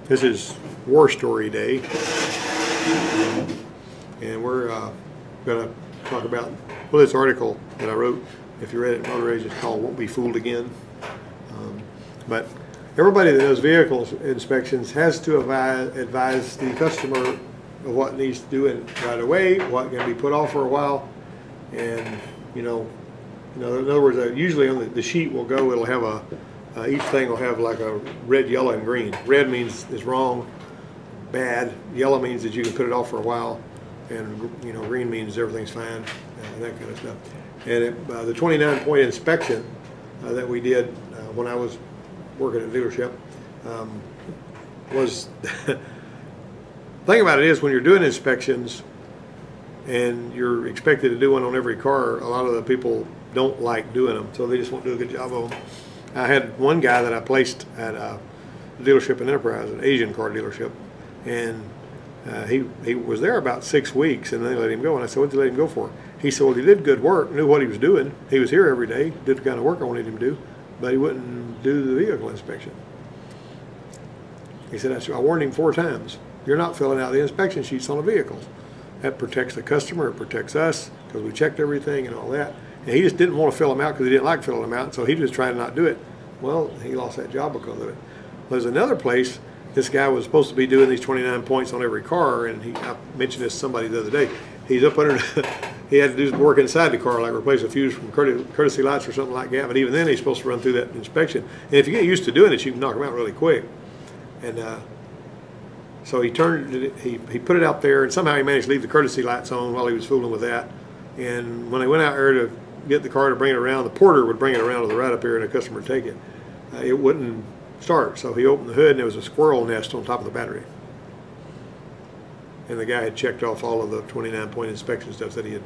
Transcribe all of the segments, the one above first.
This is War Story Day, and we're going to talk about, well, this article that I wrote, if you read it in Motor Age, it's called Won't Be Fooled Again. But everybody that does vehicle inspections has to advise the customer of what needs to do right away, what can be put off for a while, and in other words, usually on the sheet will go, it'll have each thing will have like a red, yellow, and green. Red means it's wrong, bad. Yellow means that you can put it off for a while, and green means everything's fine, that kind of stuff. And the 29-point inspection that we did when I was working at a dealership was the thing about it is, when you're doing inspections and you're expected to do one on every car, a lot of the people don't like doing them, so they just won't do a good job of them. I had one guy that I placed at a dealership in Enterprise, an Asian car dealership, and he was there about 6 weeks, and they let him go. And I said, "What did you let him go for?" He said, "Well, he did good work, knew what he was doing. He was here every day, did the kind of work I wanted him to do, but he wouldn't do the vehicle inspection." He said, "I warned him 4 times. You're not filling out the inspection sheets on the vehicles. That protects the customer, it protects us, because we checked everything and all that." And he just didn't want to fill them out because he didn't like filling them out, so he just tried to not do it. Well, he lost that job because of it. There's another place, this guy was supposed to be doing these 29 points on every car, and I mentioned this to somebody the other day. He's up under, he had to do some work inside the car, like replace a fuse from courtesy lights or something like that, but even then he's supposed to run through that inspection. And if you get used to doing it, you can knock them out really quick. And so he put it out there, and somehow he managed to leave the courtesy lights on while he was fooling with that. And when they went out there to get the car to bring it around, the porter would bring it around to the right up here and the customer would take it. It wouldn't start, so he opened the hood and there was a squirrel nest on top of the battery. And the guy had checked off all of the 29-point inspection stuff that he had.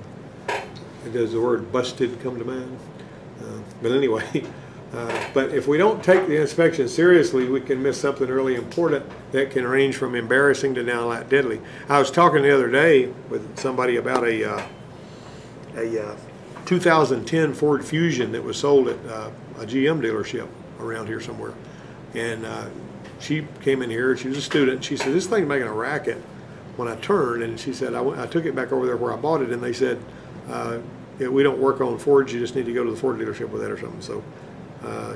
Does the word busted come to mind? But anyway, but if we don't take the inspection seriously, we can miss something really important that can range from embarrassing to downright deadly. I was talking the other day with somebody about a 2010 Ford Fusion that was sold at a GM dealership around here somewhere. And she came in here, she was a student, she said, "This thing's making a racket when I turn." And she said, I took it back over there where I bought it, and they said, "We don't work on Fords, you just need to go to the Ford dealership with that or something." So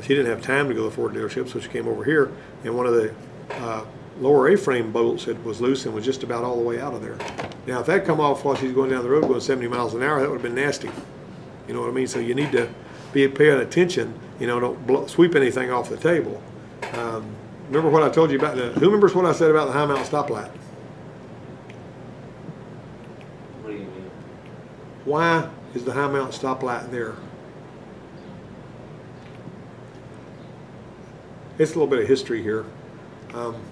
she didn't have time to go to the Ford dealership, so she came over here, and one of the lower A-frame bolts was loose and was just about all the way out of there. Now, if that come off while she's going down the road going 70 miles an hour, that would have been nasty. You know what I mean? So you need to be paying attention. Don't sweep anything off the table. Remember what I told you about who remembers what I said about the high mount stoplight? What do you mean? Why is the high mount stoplight there? It's a little bit of history here.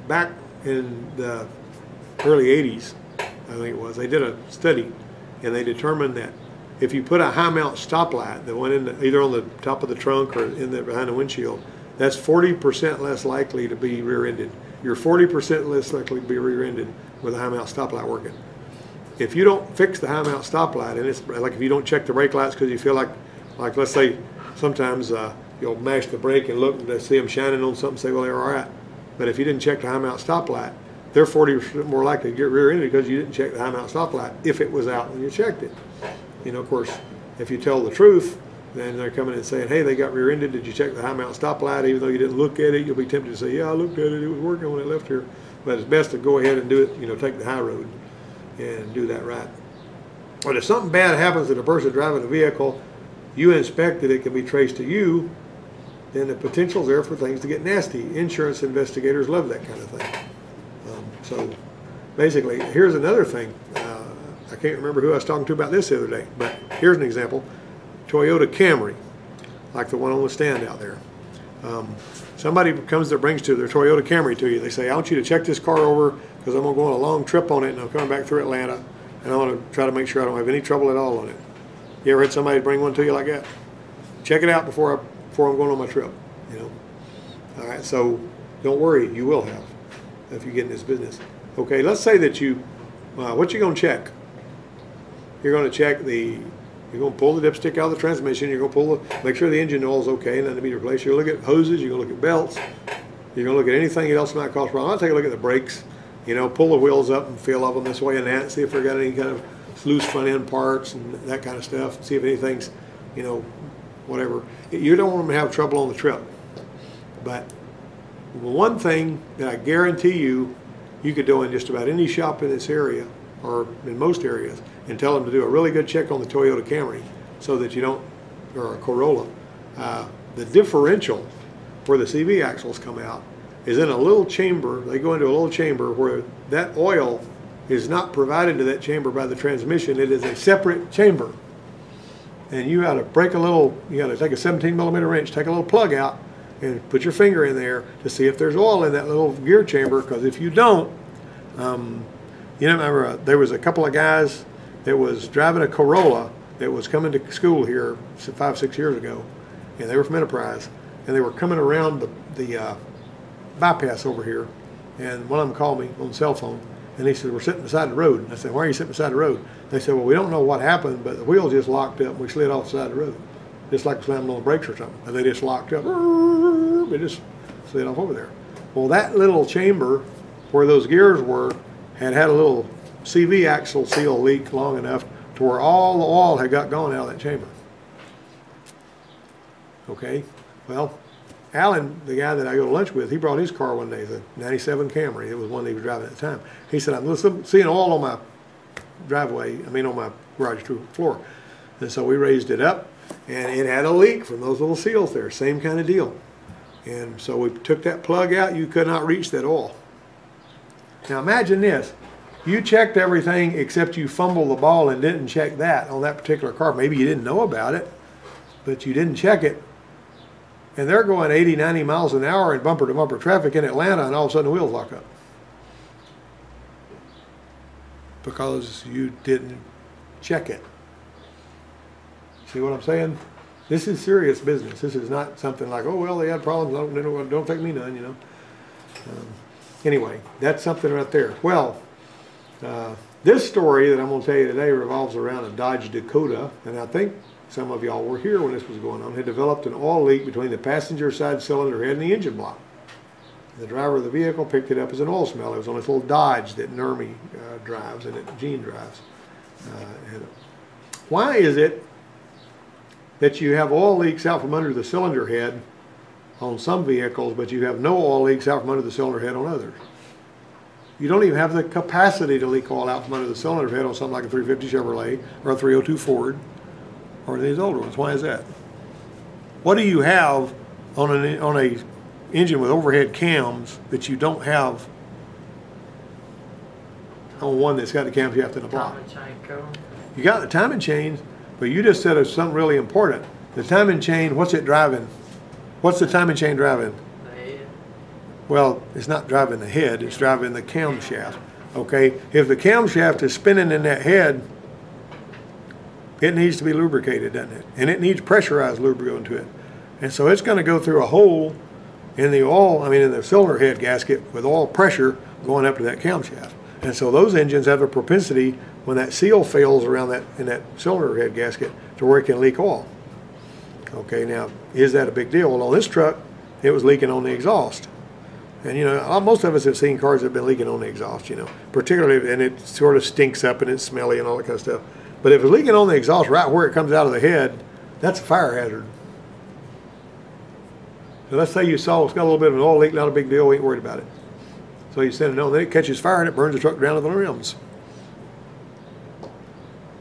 Back in the early 80s, I think it was, they did a study, and they determined that if you put a high mount stoplight that went in either on the top of the trunk or behind the windshield, that's 40% less likely to be rear-ended. You're 40% less likely to be rear-ended with a high mount stoplight working. If you don't fix the high mount stoplight, and it's like if you don't check the brake lights because you feel like let's say sometimes you'll mash the brake and look and see them shining on something and say, well, they're all right. But if you didn't check the high mount stoplight, they're 40% more likely to get rear-ended because you didn't check the high mount stoplight if it was out when you checked it. Of course, if you tell the truth, then they're coming in and saying, "Hey, they got rear-ended. Did you check the high mount stoplight?" Even though you didn't look at it, you'll be tempted to say, "Yeah, I looked at it. It was working when it left here." But it's best to go ahead and do it. Take the high road and do that right. But if something bad happens to the person driving the vehicle, you inspect it, it can be traced to you, then the potential's there for things to get nasty. Insurance investigators love that kind of thing. So basically, here's another thing. I can't remember who I was talking to about this the other day, but here's an example. Toyota Camry, like the one on the stand out there. Somebody comes that brings their Toyota Camry to you. They say, "I want you to check this car over because I'm going to go on a long trip on it, and I'm coming back through Atlanta, and I want to try to make sure I don't have any trouble at all on it." You ever had somebody bring one to you like that? Check it out before I'm going on my trip. All right, so don't worry, you will have if you get in this business. Okay, let's say that what you going to check? You're going to check you're going to pull the dipstick out of the transmission, you're going to make sure the engine oil is okay and then to be replaced. You're going to look at hoses, you're going to look at belts, You're going to look at anything else that might cause a problem. I'll take a look at the brakes, you know, pull the wheels up and feel of them this way and that, see if they've got any kind of loose front end parts and that kind of stuff, see if anything's, you know, whatever. You don't want them to have trouble on the trip. But one thing that I guarantee you could do in just about any shop in this area, or in most areas, and tell them to do a really good check on the Toyota Camry so that you don't, or a Corolla. The differential where the CV axles come out is in a little chamber. They go into a little chamber where that oil is not provided to that chamber by the transmission. It is a separate chamber. And you got to break a little, you got to take a 17mm wrench, take a little plug out, and put your finger in there to see if there's oil in that little gear chamber, because if you don't, you know, remember there was a couple of guys that was driving a Corolla that was coming to school here 5, 6 years ago, and they were from Enterprise, and they were coming around the bypass over here, and one of them called me on the cell phone, and he said, we're sitting beside the road. And I said, why are you sitting beside the road? They said, well, we don't know what happened, but the wheels just locked up and we slid off the side of the road, just like slamming on the brakes or something, and they just locked up. They just slid off over there. Well, that little chamber where those gears were had a little CV axle seal leak long enough to where all the oil had got gone out of that chamber. Okay, well, Alan, the guy that I go to lunch with, he brought his car one day, the '97 Camry. It was one that he was driving at the time. He said, I'm seeing oil on my driveway, on my garage floor. And so we raised it up, and it had a leak from those little seals there, same kind of deal. And so we took that plug out. You could not reach that oil. Now imagine this. You checked everything except you fumbled the ball and didn't check that on that particular car. Maybe you didn't know about it, but you didn't check it. And they're going 80, 90 miles an hour in bumper-to-bumper traffic in Atlanta, and all of a sudden the wheels lock up. Because you didn't check it. See what I'm saying? This is serious business. This is not something like, oh, well, they had problems. Don't take me none, you know. Anyway, that's something right there. Well, this story that I'm going to tell you today revolves around a Dodge Dakota, and I think some of y'all were here when this was going on. Had developed an oil leak between the passenger side cylinder head and the engine block. The driver of the vehicle picked it up as an oil smell. It was on this little Dodge that Nermi drives and that Gene drives. Why is it that you have oil leaks out from under the cylinder head on some vehicles, but you have no oil leaks out from under the cylinder head on others? You don't even have the capacity to leak oil out from under the cylinder head on something like a 350 Chevrolet or a 302 Ford or these older ones. Why is that? What do you have on a engine with overhead cams that you don't have on one that's got the camshaft in the block? You got the timing chains, but you just said it's something really important. The timing chain, what's it driving? What's the timing chain driving? The head. Well, it's not driving the head, it's driving the camshaft. Okay, if the camshaft is spinning in that head, it needs to be lubricated, doesn't it? And it needs pressurized lubricant to it. And so it's going to go through a hole in the oil, in the cylinder head gasket with oil pressure going up to that camshaft. And so those engines have a propensity, when that seal fails around that in that cylinder head gasket, to where it can leak oil. Okay, now, is that a big deal? Well, on this truck, it was leaking on the exhaust. And, you know, most of us have seen cars that have been leaking on the exhaust, you know, particularly, and it sort of stinks up and it's smelly and all that kind of stuff. But if it's leaking on the exhaust right where it comes out of the head, that's a fire hazard. So let's say you saw it's got a little bit of an oil leak, not a big deal, we ain't worried about it. So you send it on, then it catches fire and it burns the truck down to the rims.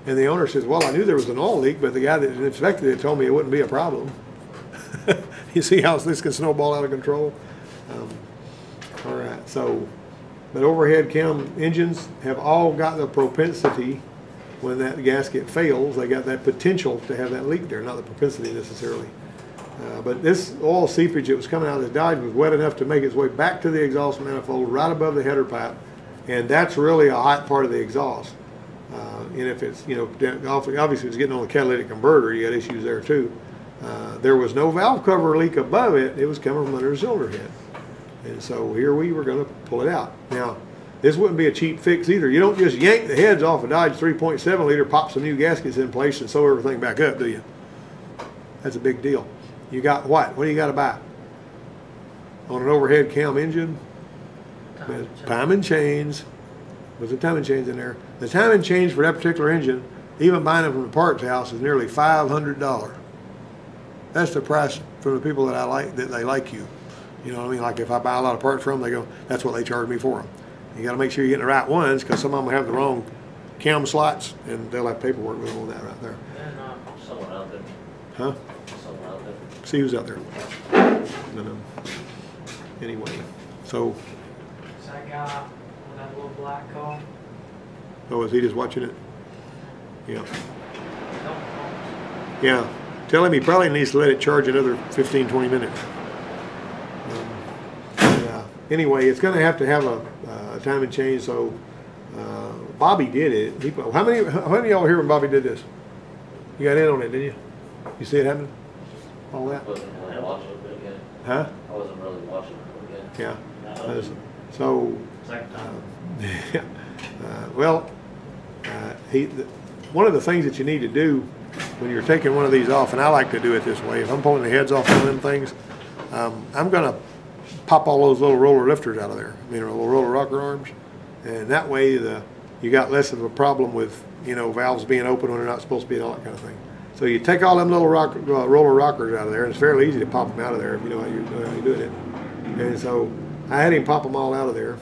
And the owner says, well, I knew there was an oil leak, but the guy that inspected it told me it wouldn't be a problem. You see how this can snowball out of control? All right, so, but overhead cam engines have all got the propensity, when that gasket fails, they got that potential to have that leak there, not the propensity necessarily. But this oil seepage that was coming out of this Dodge was wet enough to make its way back to the exhaust manifold right above the header pipe, and that's really a hot part of the exhaust. And if it's, you know, obviously it's getting on the catalytic converter, you got issues there too. There was no valve cover leak above it, it was coming from under the cylinder head. And so here we were going to pull it out. Now, this wouldn't be a cheap fix either. You don't just yank the heads off a Dodge 3.7 liter, pop some new gaskets in place, and sew everything back up, do you? That's a big deal. You got what? What do you got to buy? on an overhead cam engine. Timing chains. Was the timing chains in there? The timing chains for that particular engine, even buying them from the parts house, is nearly $500. That's the price for the people that I like, that they like you. You know what I mean? Like if I buy a lot of parts from them, they go, that's what they charge me for them. You got to make sure you're getting the right ones, because some of them have the wrong cam slots, and they'll have paperwork with them on that right there. Someone out there. Huh? Someone out there. See who's out there. No. Anyway, so. Is that guy with that little black car? Oh, is he just watching it? Yeah. Don't know. Yeah. Tell him he probably needs to let it charge another 15, 20 minutes. Yeah. Anyway, it's going to have a timing chain, so Bobby did it. How many of y'all were here when Bobby did this? You got in on it, didn't you? You see it happening? All that? I wasn't really watching it again. Huh? I wasn't really watching it again. Yeah. So, Second time. well, one of the things that you need to do when you're taking one of these off, and I like to do it this way, if I'm pulling the heads off one of them things, I'm going to pop all those little roller lifters out of there, little roller rocker arms, and that way you got less of a problem with, valves being open when they're not supposed to be and all that kind of thing. So you take all them little roller rockers out of there, and it's fairly easy to pop them out of there if you know how you're doing it. And so I had him pop them all out of there,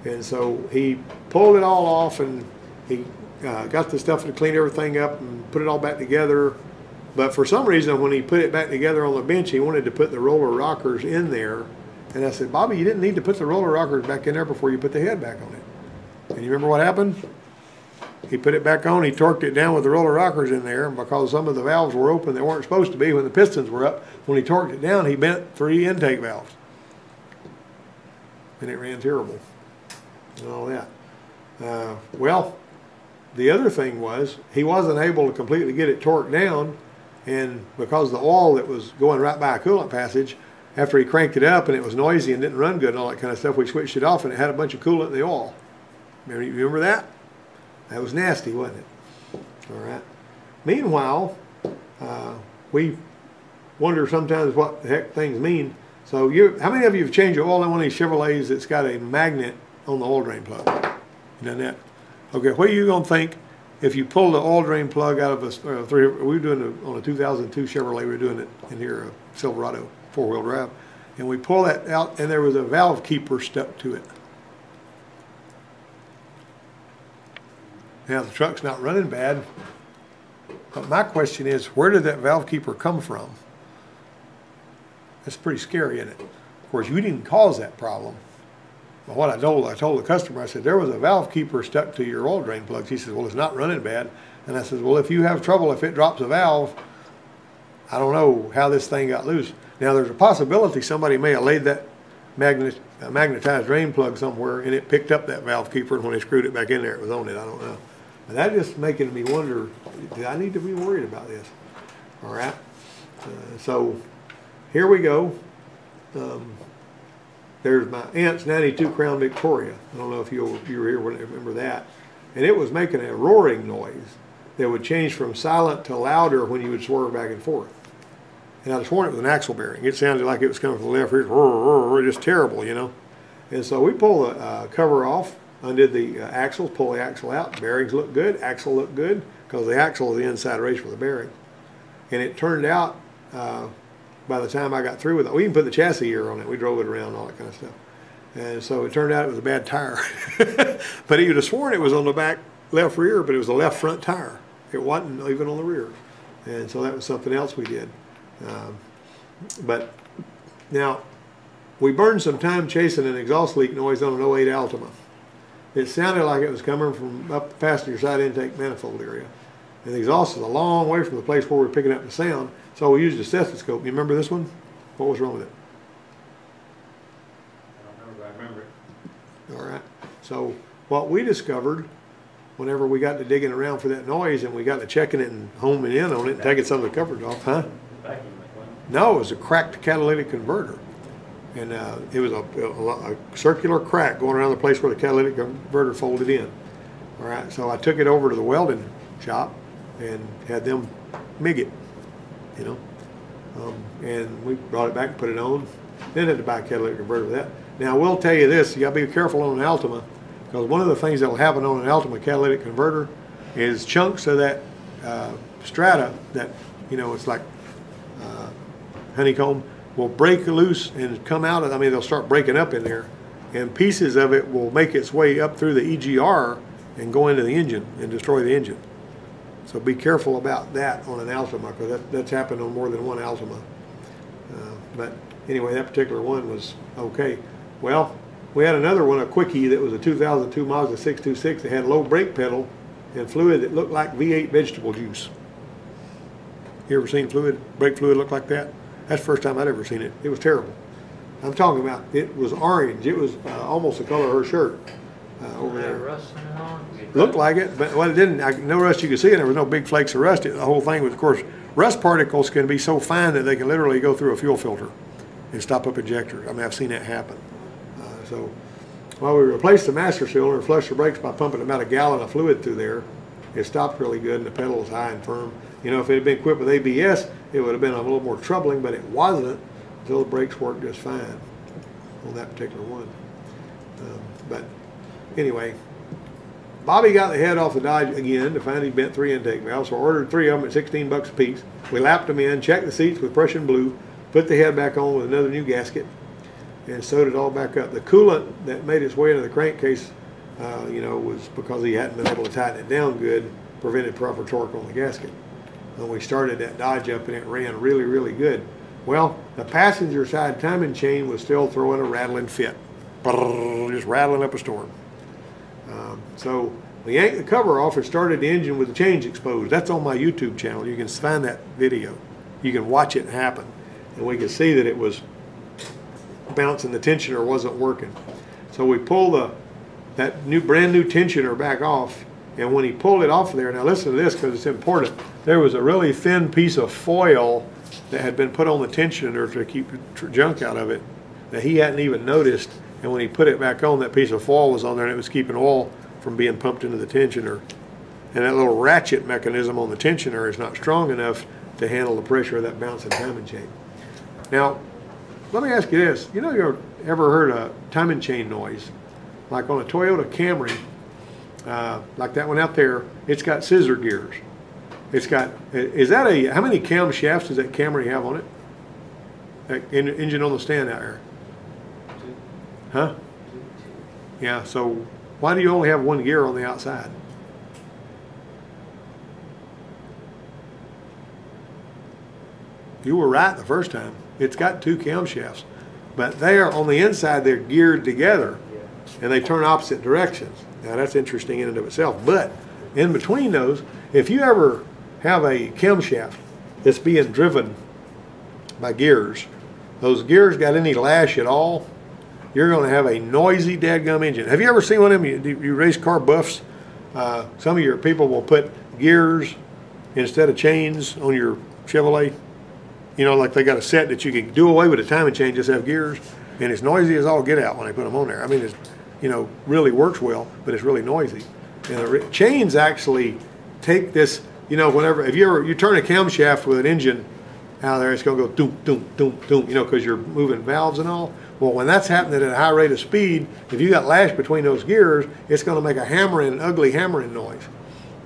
and so he pulled it all off, and he got the stuff to clean everything up and put it all back together. But for some reason, when he put it back together on the bench, he wanted to put the roller rockers in there. And I said, Bobby, you didn't need to put the roller rockers back in there before you put the head back on it. And you remember what happened? He put it back on, he torqued it down with the roller rockers in there, and because some of the valves were open that weren't supposed to be when the pistons were up, when he torqued it down, he bent 3 intake valves. And it ran terrible and all that. Well, the other thing was, he wasn't able to completely get it torqued down, and because the oil that was going right by a coolant passage, after he cranked it up and it was noisy and didn't run good and all that kind of stuff, we switched it off and it had a bunch of coolant in the oil. Remember that? That was nasty, wasn't it? All right. Meanwhile, we wonder sometimes what the heck things mean. So how many of you have changed your oil in one of these Chevrolets that's got a magnet on the oil drain plug? You done that? Okay, what are you going to think if you pull the oil drain plug out of we were doing it on a 2002 Chevrolet, we were doing it in here, a Silverado 4-wheel drive, and we pull that out and there was a valve keeper stuck to it. Now the truck's not running bad, but my question is, where did that valve keeper come from? That's pretty scary, isn't it? Of course, you didn't cause that problem. But what I told the customer, I said, there was a valve keeper stuck to your oil drain plugs. He says, well, it's not running bad. And I said, well, if you have trouble, if it drops a valve, I don't know how this thing got loose. Now, there's a possibility somebody may have laid that magnetized drain plug somewhere and it picked up that valve keeper, and when they screwed it back in there, it was on it. I don't know. But that just making me wonder, do I need to be worried about this? All right. So here we go. There's my aunt's 92 Crown Victoria. I don't know if you were here when I remember that. And it was making a roaring noise that would change from silent to louder when you would swerve back and forth. And I sworn it was an axle bearing. It sounded like it was coming from the left rear, just terrible, And so we pulled the cover off, undid the axles, pull the axle out. Bearings look good, axle looked good, because the axle is the inside race for the bearing. And it turned out, by the time I got through with it, we even put the chassis air on it. We drove it around, all that kind of stuff. And so it turned out it was a bad tire. But you'd have sworn it was on the back left rear, but it was the left front tire. It wasn't even on the rear. And so that was something else we did. But now, we burned some time chasing an exhaust leak noise on an '08 Altima. It sounded like it was coming from up the passenger side intake manifold area. And the exhaust is a long way from the place where we were picking up the sound, so we used a stethoscope. You remember this one? What was wrong with it? I don't remember, I remember it. All right. So what we discovered, whenever we got to digging around for that noise and we got to checking it and homing in on it and taking some of the covers off, No, it was a cracked catalytic converter. And it was a circular crack going around the place where the catalytic converter folded in. All right, so I took it over to the welding shop and had them MIG it, And we brought it back and put it on. Then had to buy a catalytic converter for that. Now I will tell you this, you gotta be careful on an Altima, because one of the things that will happen on an Altima catalytic converter is chunks of that strata that, you know, it's like honeycomb, will break loose and come out of, I mean, they'll start breaking up in there, and pieces of it will make its way up through the EGR and go into the engine and destroy the engine. So be careful about that on an Altima, because that's happened on more than one Altima. But anyway, that particular one was okay. Well, we had another one, a Quickie, that was a 2002 Mazda 626 that had a low brake pedal and fluid that looked like V8 vegetable juice. You ever seen brake fluid look like that? That's the first time I'd ever seen it. It was terrible. I'm talking about, it was orange. It was almost the color of her shirt over there. Rust in it on? Looked like it, but well, it didn't. No rust you could see, and there was no big flakes of rust. The whole thing was, of course, rust particles can be so fine that they can literally go through a fuel filter and stop up injectors. I mean, I've seen that happen. So while we replaced the master cylinder and flushed the brakes by pumping about a gallon of fluid through there, it stopped really good, and the pedal was high and firm. You know, if it had been equipped with ABS, it would have been a little more troubling, but it wasn't until the brakes worked just fine on that particular one. But anyway, Bobby got the head off the Dodge again to find he bent 3 intake valves, so I ordered 3 of them at $16 a piece. We lapped them in, checked the seats with Prussian blue, put the head back on with another new gasket, and sewed it all back up. The coolant that made its way into the crankcase, you know, was because he hadn't been able to tighten it down good, prevented proper torque on the gasket. When we started that Dodge up, and it ran really, really good. Well, the passenger side timing chain was still throwing a rattling fit. Just rattling up a storm. So we yanked the cover off and started the engine with the chains exposed. That's on my YouTube channel. You can find that video. You can watch it happen. And we can see that it was bouncing, the tensioner wasn't working. So we pulled that brand new tensioner back off, and when he pulled it off there, now listen to this because it's important, there was a really thin piece of foil that had been put on the tensioner to keep junk out of it that he hadn't even noticed, and when he put it back on, that piece of foil was on there and it was keeping oil from being pumped into the tensioner. And that little ratchet mechanism on the tensioner is not strong enough to handle the pressure of that bouncing timing chain. Now, let me ask you this. You know, you ever heard a timing chain noise? Like on a Toyota Camry, like that one out there, it's got scissor gears. It's got, how many camshafts does that Camry have on it? That engine on the stand out there? Huh? Yeah, so why do you only have one gear on the outside? You were right the first time. It's got 2 camshafts, but they are on the inside, they're geared together and they turn opposite directions. Now that's interesting in and of itself, but in between those, if you ever have a camshaft that's being driven by gears, those gears got any lash at all, you're going to have a noisy dadgum engine. Have you ever seen one of them? You race car buffs? Some of your people will put gears instead of chains on your Chevrolet. You know, like they got a set that you can do away with a timing chain, just have gears, and it's noisy as all get out when they put them on there. I mean, it's, you know, really works well, but it's really noisy. And the chains actually take this, you know, whenever, if you turn a camshaft with an engine out there, it's going to go doom, doom, doom, doom, you know, because you're moving valves and all. Well, when that's happening at a high rate of speed, if you got lash between those gears, it's going to make a hammering, ugly hammering noise.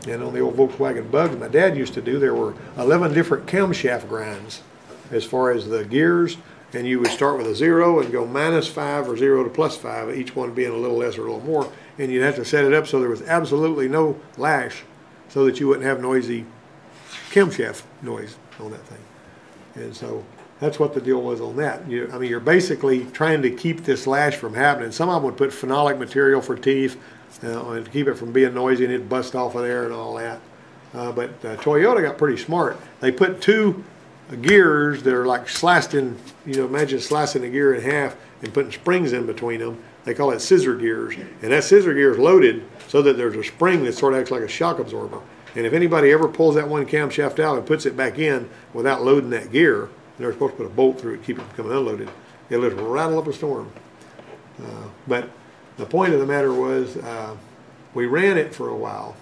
And on the old Volkswagen Bugs my dad used to do, there were 11 different camshaft grinds as far as the gears, and you would start with a 0 and go -5 or 0 to +5, each one being a little less or a little more, and you'd have to set it up so there was absolutely no lash so that you wouldn't have noisy camshaft noise on that thing. And so that's what the deal was on that. I mean, you're basically trying to keep this lash from happening. Some of them would put phenolic material for teeth and to keep it from being noisy, and it'd bust off of there and all that. But Toyota got pretty smart. They put 2 gears that are like sliced in, you know, imagine slicing a gear in half and putting springs in between them. They call it scissor gears. And that scissor gear is loaded so that there's a spring that sort of acts like a shock absorber. And if anybody ever pulls that one camshaft out and puts it back in without loading that gear, and they're supposed to put a bolt through it to keep it from becoming unloaded, it'll just rattle up a storm. But the point of the matter was, we ran it for a while.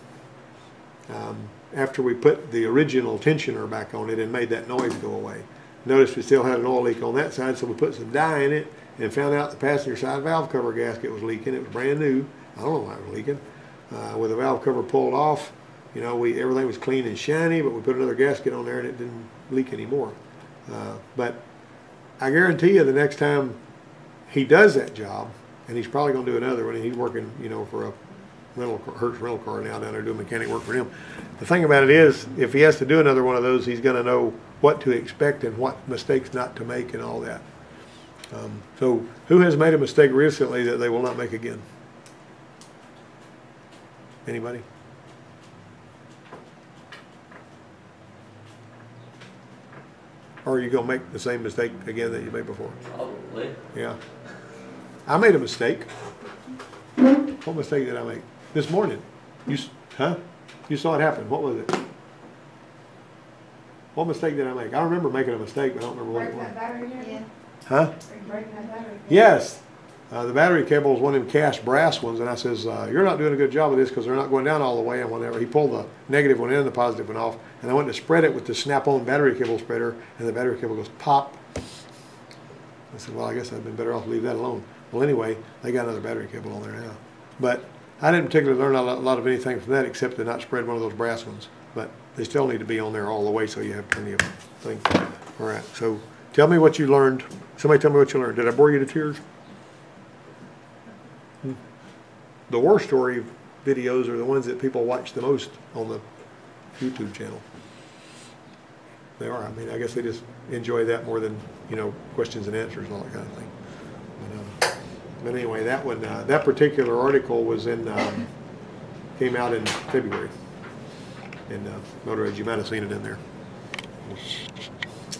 After we put the original tensioner back on it and made that noise go away. noticed we still had an oil leak on that side, so we put some dye in it and found out the passenger side valve cover gasket was leaking. It was brand new. I don't know why it was leaking. With the valve cover pulled off, you know, everything was clean and shiny, but we put another gasket on there and it didn't leak anymore. But I guarantee you the next time he does that job, and he's probably going to do another one, and he's working, you know, for a Hertz rental car now down there doing mechanic work for him. The thing about it is, if he has to do another one of those, he's going to know what to expect and what mistakes not to make and all that. So who has made a mistake recently that they will not make again? Anybody? Or are you going to make the same mistake again that you made before? Probably. Yeah. I made a mistake. What mistake did I make? This morning. Huh? You saw it happen. What was it? What mistake did I make? I remember making a mistake, but I don't remember what it was. Break that battery in? Yeah. Huh? Break that battery. Yes. The battery cable was one of them cast brass ones, and I says, you're not doing a good job of this because they're not going down all the way. And whenever he pulled the negative one in, the positive one off, and I went to spread it with the snap-on battery cable spreader, and the battery cable goes pop. I said, well, I guess I'd been better off to leave that alone. Well, anyway, they got another battery cable on there now. But I didn't particularly learn a lot of anything from that except to not spread one of those brass ones. But they still need to be on there all the way so you have plenty of things. All right, so tell me what you learned. Somebody tell me what you learned. Did I bore you to tears? The war story videos are the ones that people watch the most on the YouTube channel. They are. I mean, I guess they just enjoy that more than, you know, questions and answers and all that kind of thing. But anyway, that one, that particular article was in, came out in February. In Motor Edge. You might have seen it in there.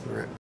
All right.